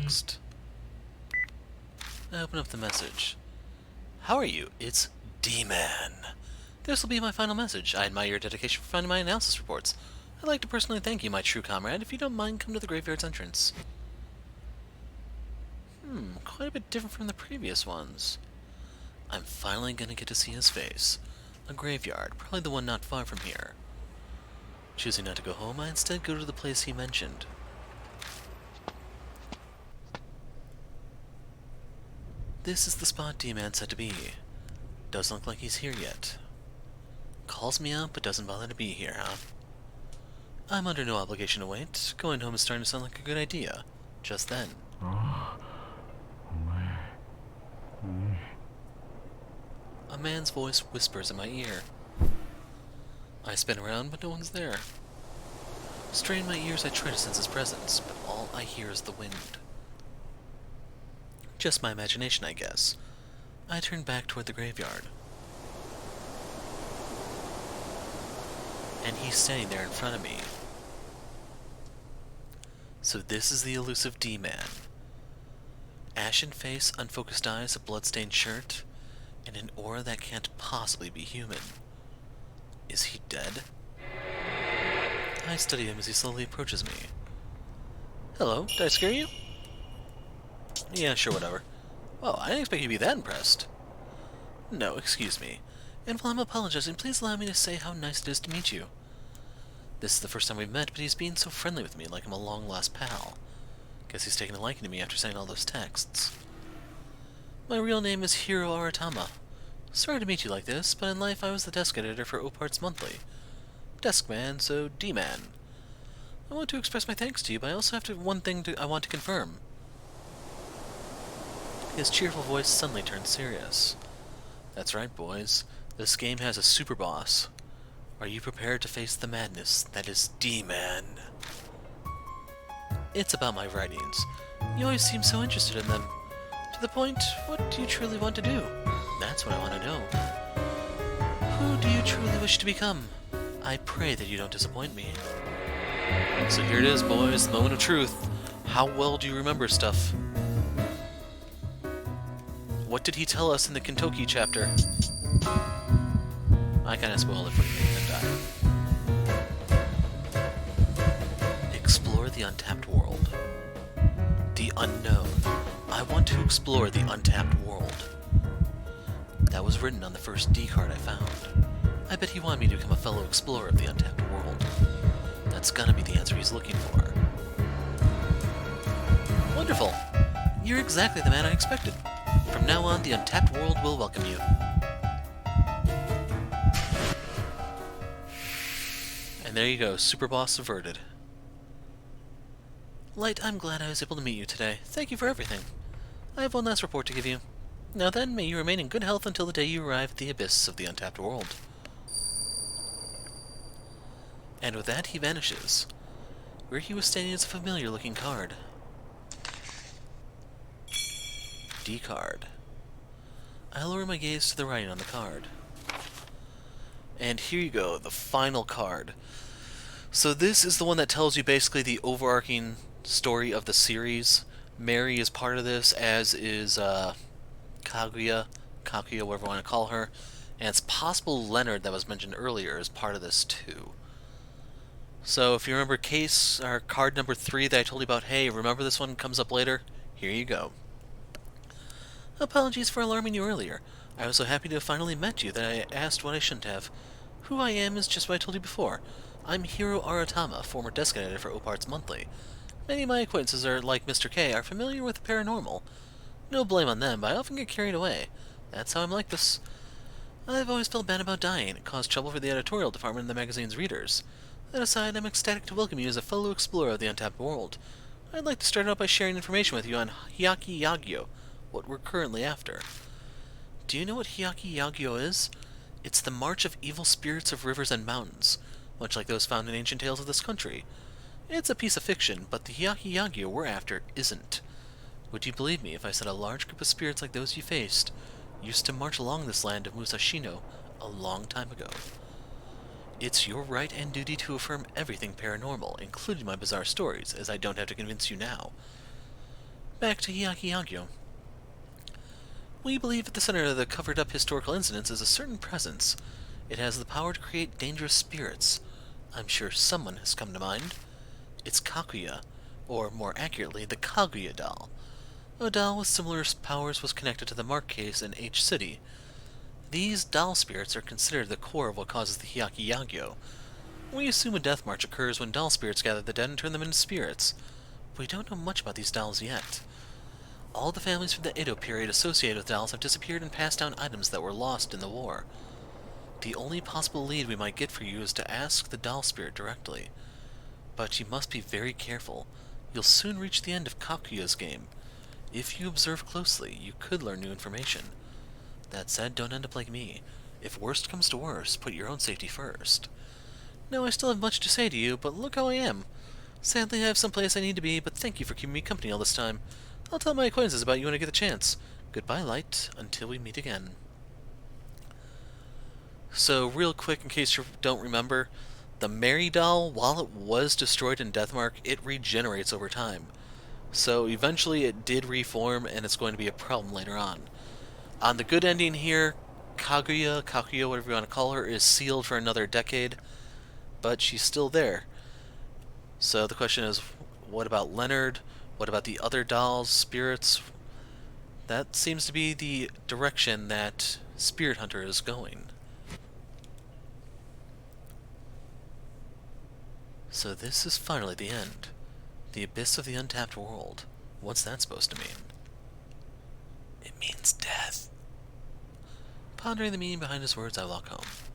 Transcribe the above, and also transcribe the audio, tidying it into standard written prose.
text. I open up the message. How are you? It's D-Man. This will be my final message. I admire your dedication for finding my analysis reports. I'd like to personally thank you, my true comrade. If you don't mind, come to the graveyard's entrance. Quite a bit different from the previous ones. I'm finally gonna get to see his face. A graveyard, probably the one not far from here. Choosing not to go home, I instead go to the place he mentioned. This is the spot D-Man said to be. Doesn't look like he's here yet. Calls me out, but doesn't bother to be here, huh? I'm under no obligation to wait. Going home is starting to sound like a good idea. Just then. A man's voice whispers in my ear. I spin around, but no one's there. Strain my ears, I try to sense his presence, but all I hear is the wind. Just my imagination, I guess. I turn back toward the graveyard. And he's standing there in front of me. So this is the elusive D-Man. Ashen face, unfocused eyes, a blood-stained shirt, and an aura that can't possibly be human. Is he dead? I study him as he slowly approaches me. Hello, did I scare you? Yeah, sure, whatever. Oh, I didn't expect you to be that impressed. No, excuse me. And while I'm apologizing, please allow me to say how nice it is to meet you. This is the first time we've met, but he's being so friendly with me, like I'm a long-lost pal. Guess he's taken a liking to me after sending all those texts. My real name is Hiro Aratama. Sorry to meet you like this, but in life I was the desk editor for Oparts Monthly. Desk man, so D-Man. I want to express my thanks to you, but I also have one thing I want to confirm. His cheerful voice suddenly turns serious. That's right, boys. This game has a super boss. Are you prepared to face the madness that is D-Man? It's about my writings. You always seem so interested in them. To the point, what do you truly want to do? That's what I want to know. Who do you truly wish to become? I pray that you don't disappoint me. So here it is, boys, the moment of truth. How well do you remember stuff? What did he tell us in the Kentucky chapter? I kinda spoiled it for you, didn't I? Explore the untapped world. The unknown. I want to explore the untapped world. That was written on the first D card I found. I bet he wanted me to become a fellow explorer of the untapped world. That's gonna be the answer he's looking for. Wonderful! You're exactly the man I expected. From now on, the untapped world will welcome you. And there you go, Super Boss averted. Light, I'm glad I was able to meet you today. Thank you for everything. I have one last report to give you. Now then, may you remain in good health until the day you arrive at the abyss of the untapped world. And with that, he vanishes. Where he was standing is a familiar-looking card. D card. I lower my gaze to the writing on the card. And here you go, the final card. So this is the one that tells you basically the overarching story of the series. Mary is part of this, as is Kaguya, whatever you want to call her. And it's possible Leonard, that was mentioned earlier, is part of this too. So if you remember case, or card number 3 that I told you about, hey, remember this one comes up later? Here you go. Apologies for alarming you earlier. I was so happy to have finally met you that I asked what I shouldn't have. Who I am is just what I told you before. I'm Hiro Aratama, former desk editor for Oparts Monthly. Many of my acquaintances are, like Mr. K, are familiar with the paranormal. No blame on them, but I often get carried away. That's how I'm like this. I've always felt bad about dying. It caused trouble for the editorial department and the magazine's readers. That aside, I'm ecstatic to welcome you as a fellow explorer of the untapped world. I'd like to start out by sharing information with you on Hyakki Yagyo, what we're currently after. Do you know what Hyakki Yagyo is? It's the march of evil spirits of rivers and mountains, much like those found in ancient tales of this country. It's a piece of fiction, but the Hyakki Yagyo we're after isn't. Would you believe me if I said a large group of spirits like those you faced used to march along this land of Musashino a long time ago? It's your right and duty to affirm everything paranormal, including my bizarre stories, as I don't have to convince you now. Back to Hyakuyango. We believe at the center of the covered-up historical incidents is a certain presence. It has the power to create dangerous spirits. I'm sure someone has come to mind. It's Kaguya, or more accurately, the Kaguya doll. A doll with similar powers was connected to the Mark case in H City. These doll spirits are considered the core of what causes the Hyakuyango. We assume a death march occurs when doll spirits gather the dead and turn them into spirits. We don't know much about these dolls yet. All the families from the Edo period associated with dolls have disappeared and passed down items that were lost in the war. The only possible lead we might get for you is to ask the doll spirit directly. But you must be very careful. You'll soon reach the end of Kakuya's game. If you observe closely, you could learn new information. That said, don't end up like me. If worst comes to worst, put your own safety first. No, I still have much to say to you, but look how I am. Sadly, I have someplace I need to be, but thank you for keeping me company all this time. I'll tell my acquaintances about you when I get the chance. Goodbye, Light, until we meet again. So, real quick, in case you don't remember, the Mary doll, while it was destroyed in Deathmark, it regenerates over time. So, eventually it did reform, and it's going to be a problem later on. On the good ending here, Kaguya, whatever you want to call her, is sealed for another decade, but she's still there. So the question is, what about Leonard? What about the other dolls, spirits? That seems to be the direction that Spirit Hunter is going. So this is finally the end. The abyss of the untapped world. What's that supposed to mean? It means death. Pondering the meaning behind his words, I walk home.